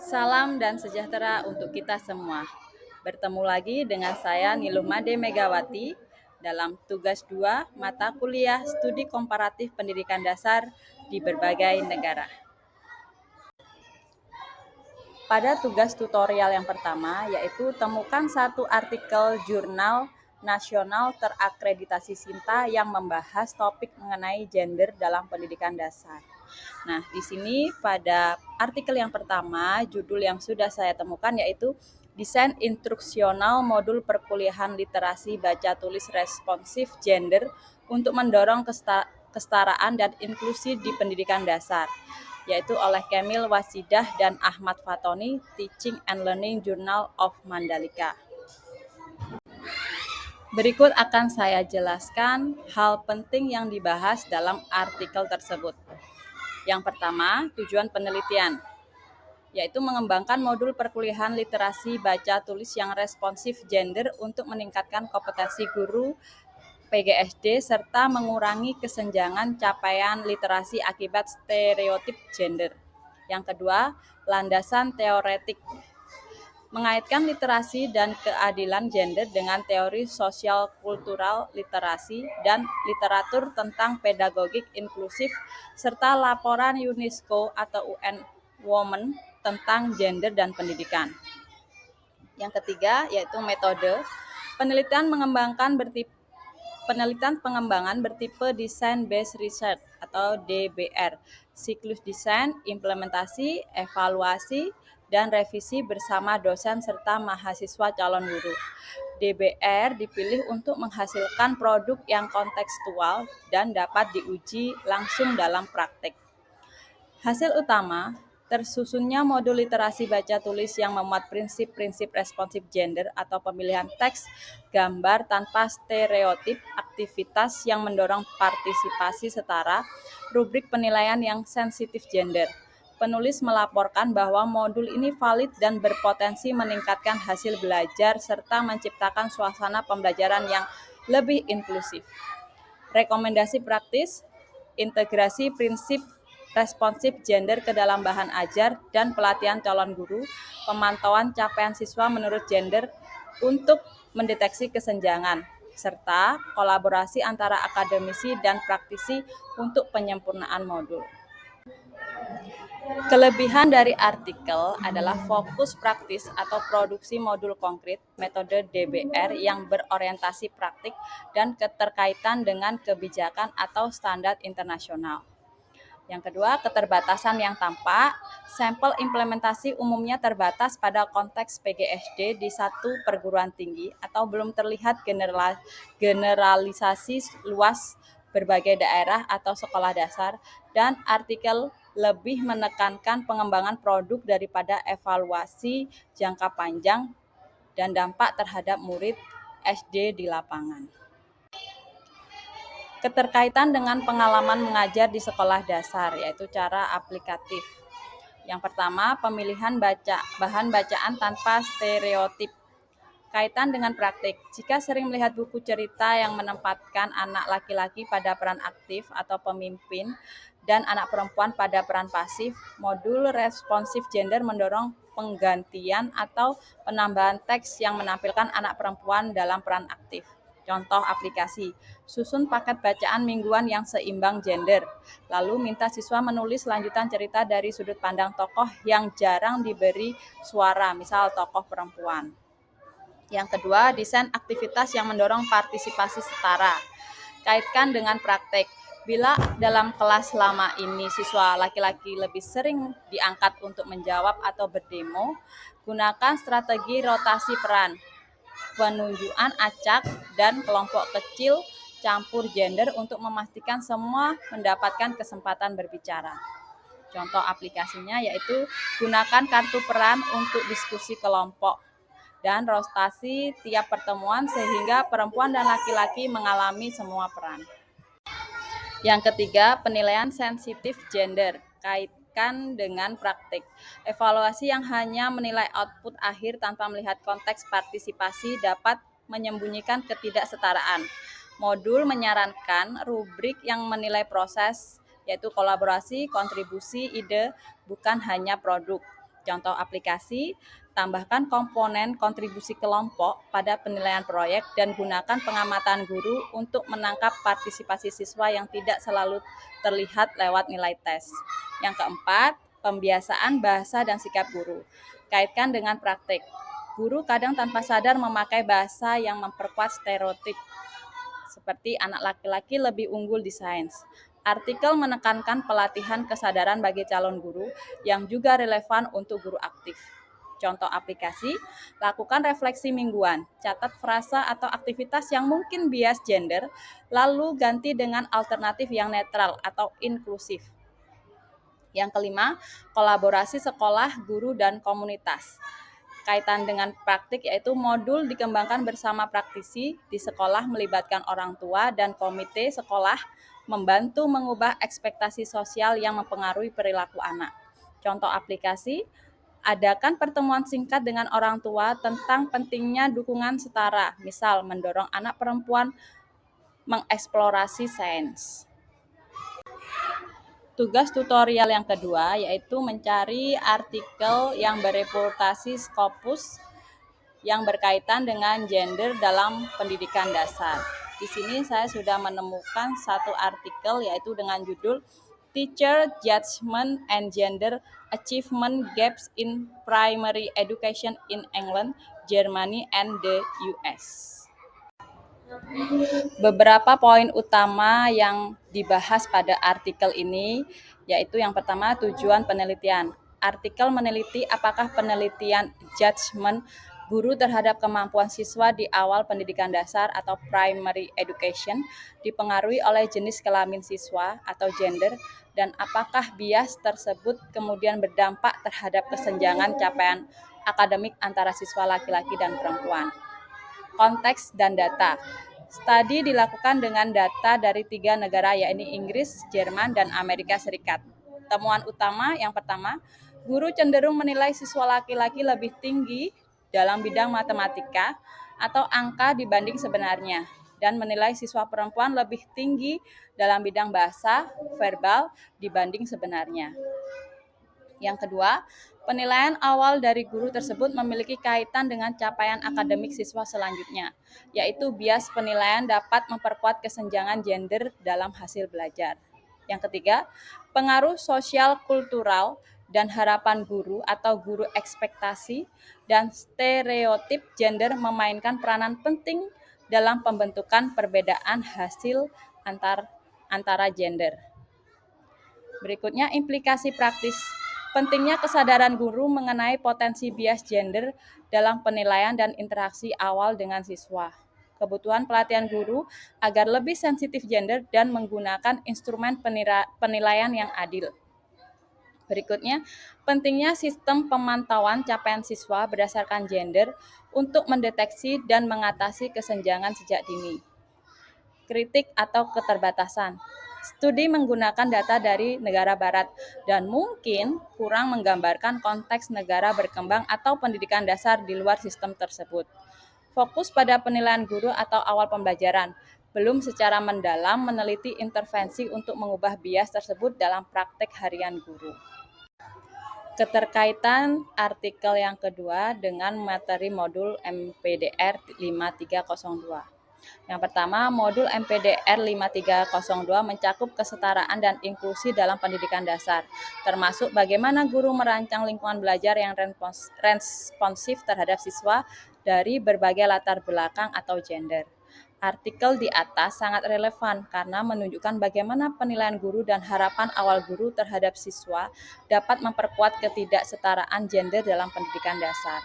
Salam dan sejahtera untuk kita semua. Bertemu lagi dengan saya Niluh Made Megawati dalam tugas 2 mata kuliah Studi Komparatif Pendidikan Dasar di berbagai negara. Pada tugas tutorial yang pertama, yaitu temukan satu artikel jurnal nasional terakreditasi Sinta yang membahas topik mengenai gender dalam pendidikan dasar. Nah, di sini pada artikel yang pertama, judul yang sudah saya temukan yaitu Desain Instruksional Modul Perkuliahan Literasi Baca Tulis Responsif Gender untuk mendorong kesetaraan dan inklusi di pendidikan dasar, yaitu oleh Kemil Wasidah dan Ahmad Fatoni, Teaching and Learning Journal of Mandalika. Berikut akan saya jelaskan hal penting yang dibahas dalam artikel tersebut. Yang pertama, tujuan penelitian, yaitu mengembangkan modul perkuliahan literasi baca tulis yang responsif gender untuk meningkatkan kompetensi guru PGSD serta mengurangi kesenjangan capaian literasi akibat stereotip gender. Yang kedua, landasan teoretik, mengaitkan literasi dan keadilan gender dengan teori sosial kultural literasi dan literatur tentang pedagogik inklusif serta laporan UNESCO atau UN Women tentang gender dan pendidikan. Yang ketiga yaitu metode, penelitian pengembangan bertipe Design Based Research atau DBR, siklus desain, implementasi, evaluasi, dan revisi bersama dosen serta mahasiswa calon guru. DBR dipilih untuk menghasilkan produk yang kontekstual dan dapat diuji langsung dalam praktik. Hasil utama, tersusunnya modul literasi baca tulis yang memuat prinsip-prinsip responsif gender atau pemilihan teks, gambar tanpa stereotip, aktivitas yang mendorong partisipasi setara, rubrik penilaian yang sensitif gender. Penulis melaporkan bahwa modul ini valid dan berpotensi meningkatkan hasil belajar serta menciptakan suasana pembelajaran yang lebih inklusif. Rekomendasi praktis, integrasi prinsip responsif gender ke dalam bahan ajar dan pelatihan calon guru, pemantauan capaian siswa menurut gender untuk mendeteksi kesenjangan, serta kolaborasi antara akademisi dan praktisi untuk penyempurnaan modul. Kelebihan dari artikel adalah fokus praktis atau produksi modul konkret, metode DBR yang berorientasi praktik dan keterkaitan dengan kebijakan atau standar internasional. Yang kedua, keterbatasan yang tampak. Sampel implementasi umumnya terbatas pada konteks PGSD di satu perguruan tinggi atau belum terlihat generalisasi luas berbagai daerah atau sekolah dasar, dan artikel lebih menekankan pengembangan produk daripada evaluasi jangka panjang dan dampak terhadap murid SD di lapangan. Keterkaitan dengan pengalaman mengajar di sekolah dasar, yaitu cara aplikatif. Yang pertama, pemilihan bahan bacaan tanpa stereotip. Kaitan dengan praktik, jika sering melihat buku cerita yang menempatkan anak laki-laki pada peran aktif atau pemimpin dan anak perempuan pada peran pasif, modul responsif gender mendorong penggantian atau penambahan teks yang menampilkan anak perempuan dalam peran aktif. Contoh aplikasi, susun paket bacaan mingguan yang seimbang gender, lalu minta siswa menulis lanjutan cerita dari sudut pandang tokoh yang jarang diberi suara, misal tokoh perempuan. Yang kedua, desain aktivitas yang mendorong partisipasi setara. Kaitkan dengan praktek. Bila dalam kelas lama ini siswa laki-laki lebih sering diangkat untuk menjawab atau berdemo, gunakan strategi rotasi peran, penunjukan acak, dan kelompok kecil campur gender untuk memastikan semua mendapatkan kesempatan berbicara. Contoh aplikasinya yaitu gunakan kartu peran untuk diskusi kelompok dan rotasi tiap pertemuan sehingga perempuan dan laki-laki mengalami semua peran. Yang ketiga, penilaian sensitif gender, kaitkan dengan praktik. Evaluasi yang hanya menilai output akhir tanpa melihat konteks partisipasi dapat menyembunyikan ketidaksetaraan. Modul menyarankan rubrik yang menilai proses, yaitu kolaborasi, kontribusi, ide, bukan hanya produk. Contoh aplikasi, tambahkan komponen kontribusi kelompok pada penilaian proyek dan gunakan pengamatan guru untuk menangkap partisipasi siswa yang tidak selalu terlihat lewat nilai tes. Yang keempat, pembiasaan bahasa dan sikap guru. Kaitkan dengan praktik. Guru kadang tanpa sadar memakai bahasa yang memperkuat stereotip, seperti anak laki-laki lebih unggul di sains. Artikel menekankan pelatihan kesadaran bagi calon guru yang juga relevan untuk guru aktif. Contoh aplikasi, lakukan refleksi mingguan, catat frasa atau aktivitas yang mungkin bias gender, lalu ganti dengan alternatif yang netral atau inklusif. Yang kelima, kolaborasi sekolah, guru, dan komunitas. Kaitan dengan praktik yaitu modul dikembangkan bersama praktisi di sekolah melibatkan orang tua dan komite sekolah membantu mengubah ekspektasi sosial yang mempengaruhi perilaku anak. Contoh aplikasi, adakan pertemuan singkat dengan orang tua tentang pentingnya dukungan setara, misal mendorong anak perempuan mengeksplorasi sains. Tugas tutorial yang kedua yaitu mencari artikel yang bereputasi Scopus yang berkaitan dengan gender dalam pendidikan dasar. Di sini saya sudah menemukan satu artikel yaitu dengan judul Teacher Judgment and Gender Achievement Gaps in Primary Education in England, Germany, and the US. Beberapa poin utama yang dibahas pada artikel ini yaitu yang pertama tujuan penelitian. Artikel meneliti apakah penelitian judgement guru terhadap kemampuan siswa di awal pendidikan dasar atau primary education dipengaruhi oleh jenis kelamin siswa atau gender dan apakah bias tersebut kemudian berdampak terhadap kesenjangan capaian akademik antara siswa laki-laki dan perempuan. Konteks dan data. Studi dilakukan dengan data dari 3 negara yaitu Inggris, Jerman, dan Amerika Serikat. Temuan utama yang pertama, guru cenderung menilai siswa laki-laki lebih tinggi dalam bidang matematika atau angka dibanding sebenarnya dan menilai siswa perempuan lebih tinggi dalam bidang bahasa verbal dibanding sebenarnya. Yang kedua, penilaian awal dari guru tersebut memiliki kaitan dengan capaian akademik siswa selanjutnya, yaitu bias penilaian dapat memperkuat kesenjangan gender dalam hasil belajar. Yang ketiga, pengaruh sosial kultural dan harapan guru atau guru ekspektasi dan stereotip gender memainkan peranan penting dalam pembentukan perbedaan hasil antara gender. Berikutnya, implikasi praktis. Pentingnya kesadaran guru mengenai potensi bias gender dalam penilaian dan interaksi awal dengan siswa. Kebutuhan pelatihan guru agar lebih sensitif gender dan menggunakan instrumen penilaian yang adil. Berikutnya, pentingnya sistem pemantauan capaian siswa berdasarkan gender untuk mendeteksi dan mengatasi kesenjangan sejak dini. Kritik atau keterbatasan. Studi menggunakan data dari negara barat dan mungkin kurang menggambarkan konteks negara berkembang atau pendidikan dasar di luar sistem tersebut. Fokus pada penilaian guru atau awal pembelajaran, belum secara mendalam meneliti intervensi untuk mengubah bias tersebut dalam praktek harian guru. Keterkaitan artikel yang kedua dengan materi modul MPDR 5302. Yang pertama, modul MPDR 5302 mencakup kesetaraan dan inklusi dalam pendidikan dasar, termasuk bagaimana guru merancang lingkungan belajar yang responsif terhadap siswa dari berbagai latar belakang atau gender. Artikel di atas sangat relevan karena menunjukkan bagaimana penilaian guru dan harapan awal guru terhadap siswa dapat memperkuat ketidaksetaraan gender dalam pendidikan dasar.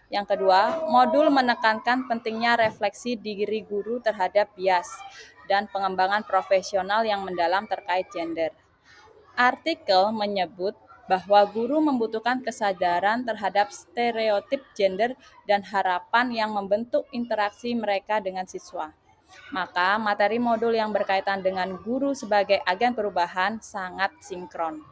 Yang kedua, modul menekankan pentingnya refleksi diri guru terhadap bias dan pengembangan profesional yang mendalam terkait gender. Artikel menyebut bahwa guru membutuhkan kesadaran terhadap stereotip gender dan harapan yang membentuk interaksi mereka dengan siswa. Maka, materi modul yang berkaitan dengan guru sebagai agen perubahan sangat sinkron.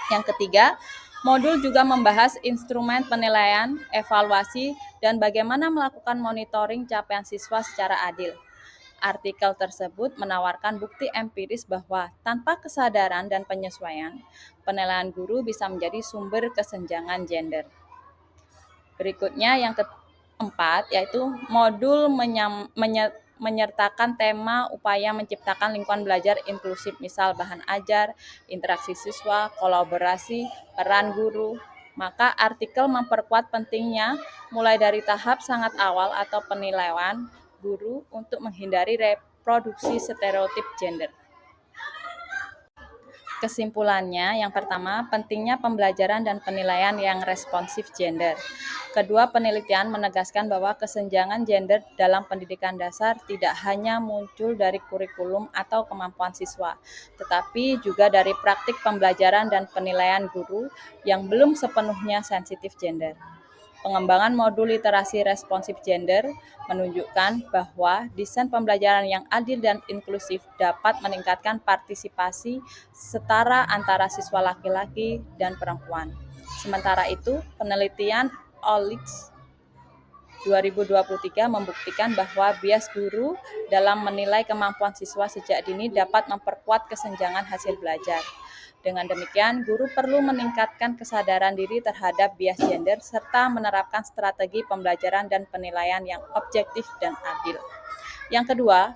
Yang ketiga, modul juga membahas instrumen penilaian, evaluasi, dan bagaimana melakukan monitoring capaian siswa secara adil. Artikel tersebut menawarkan bukti empiris bahwa tanpa kesadaran dan penyesuaian, penilaian guru bisa menjadi sumber kesenjangan gender. Berikutnya yang keempat yaitu modul menyertakan tema upaya menciptakan lingkungan belajar inklusif, misal bahan ajar, interaksi siswa, kolaborasi, peran guru. Maka artikel memperkuat pentingnya mulai dari tahap sangat awal atau penilaian guru untuk menghindari reproduksi stereotip gender. Kesimpulannya, yang pertama, pentingnya pembelajaran dan penilaian yang responsif gender. Kedua, penelitian menegaskan bahwa kesenjangan gender dalam pendidikan dasar tidak hanya muncul dari kurikulum atau kemampuan siswa, tetapi juga dari praktik pembelajaran dan penilaian guru yang belum sepenuhnya sensitif gender. Pengembangan modul literasi responsif gender menunjukkan bahwa desain pembelajaran yang adil dan inklusif dapat meningkatkan partisipasi setara antara siswa laki-laki dan perempuan. Sementara itu, penelitian OLIX 2023 membuktikan bahwa bias guru dalam menilai kemampuan siswa sejak dini dapat memperkuat kesenjangan hasil belajar. Dengan demikian, guru perlu meningkatkan kesadaran diri terhadap bias gender serta menerapkan strategi pembelajaran dan penilaian yang objektif dan adil. Yang kedua,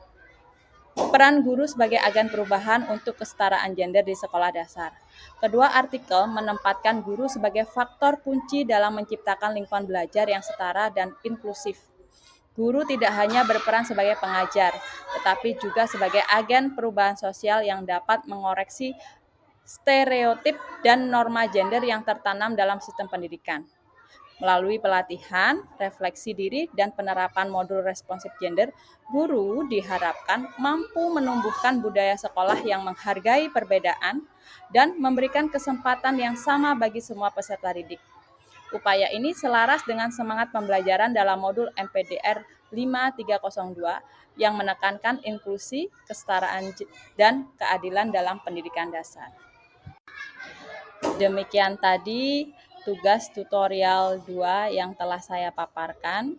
peran guru sebagai agen perubahan untuk kesetaraan gender di sekolah dasar. Kedua artikel menempatkan guru sebagai faktor kunci dalam menciptakan lingkungan belajar yang setara dan inklusif. Guru tidak hanya berperan sebagai pengajar, tetapi juga sebagai agen perubahan sosial yang dapat mengoreksi stereotip dan norma gender yang tertanam dalam sistem pendidikan. Melalui pelatihan, refleksi diri, dan penerapan modul responsif gender, guru diharapkan mampu menumbuhkan budaya sekolah yang menghargai perbedaan dan memberikan kesempatan yang sama bagi semua peserta didik. Upaya ini selaras dengan semangat pembelajaran dalam modul MPDR 5302 yang menekankan inklusi, kesetaraan, dan keadilan dalam pendidikan dasar. Demikian tadi tugas tutorial 2 yang telah saya paparkan.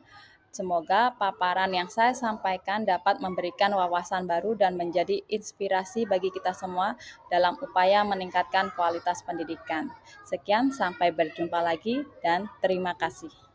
Semoga paparan yang saya sampaikan dapat memberikan wawasan baru dan menjadi inspirasi bagi kita semua dalam upaya meningkatkan kualitas pendidikan. Sekian, sampai berjumpa lagi dan terima kasih.